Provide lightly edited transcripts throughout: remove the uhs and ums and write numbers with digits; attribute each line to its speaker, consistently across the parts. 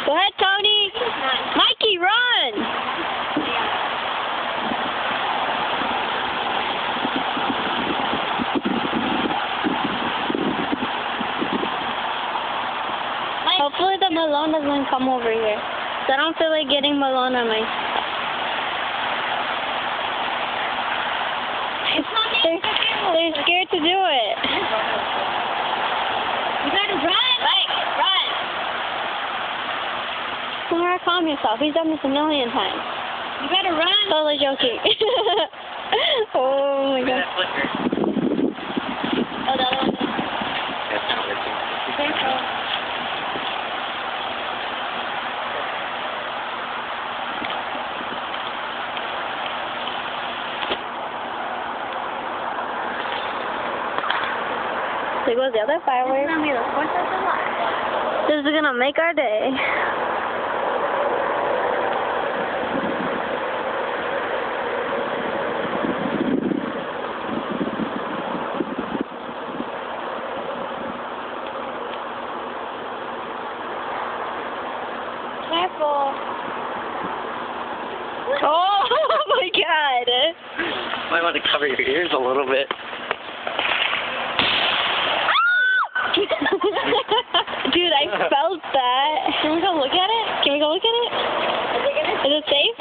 Speaker 1: Go ahead, Tony. Mikey, run. Hopefully the melon doesn't come over here. So I don't feel like getting melon on my... They're scared to do it.
Speaker 2: You gotta run! Like, run!
Speaker 1: Laura, calm yourself. He's done this a million times.
Speaker 2: You gotta run!
Speaker 1: Totally joking. Oh my god.
Speaker 2: Oh, the other one.
Speaker 3: That's not working.
Speaker 2: Be careful.
Speaker 1: There goes the other fireworks.
Speaker 2: This is gonna be the 4th of July.
Speaker 1: This is gonna make our day.
Speaker 2: Careful.
Speaker 1: Oh my god.
Speaker 3: Might want to cover your ears a little bit.
Speaker 1: Dude, I felt that. Can we go look at it? Can we go look at it? Is it safe?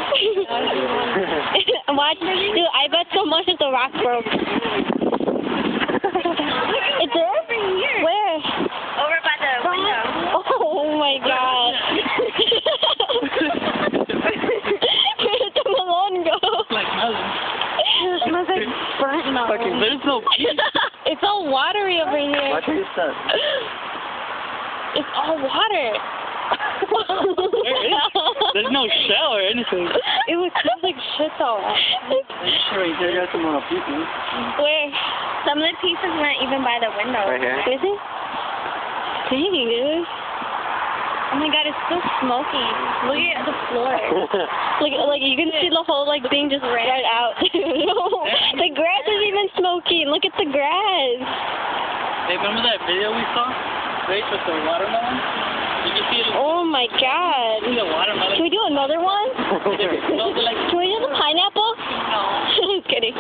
Speaker 1: Watch. Dude, I bet so much that the rock broke. It's there?
Speaker 2: Over here.
Speaker 1: Where?
Speaker 2: Over by the window.
Speaker 1: Oh my god. Where did the melon go?
Speaker 3: Like melon.
Speaker 1: It smells like burnt melon.
Speaker 3: Fucking, there's no peace.
Speaker 1: It's all watery over here.
Speaker 3: Watch your stuff.
Speaker 1: It's all water.
Speaker 3: There's no shell or anything.
Speaker 1: It would smell like shit though.
Speaker 3: Sure, you got some little pieces.
Speaker 1: Where?
Speaker 2: Some of the pieces went even by the window.
Speaker 3: Right here.
Speaker 1: Is it? Dang, dude.
Speaker 2: Oh my god, it's still smoky. Look at the floor.
Speaker 1: Like you can see the whole like thing just right out. The grass is even smoky. Look at the grass.
Speaker 3: Hey, remember that video we saw? Right, with the watermelon? You can see it.
Speaker 1: Oh my god.
Speaker 3: See the watermelon?
Speaker 1: Can we do another one?
Speaker 3: It smells like...
Speaker 1: Can we do the pineapple?
Speaker 3: No.
Speaker 1: Just kidding.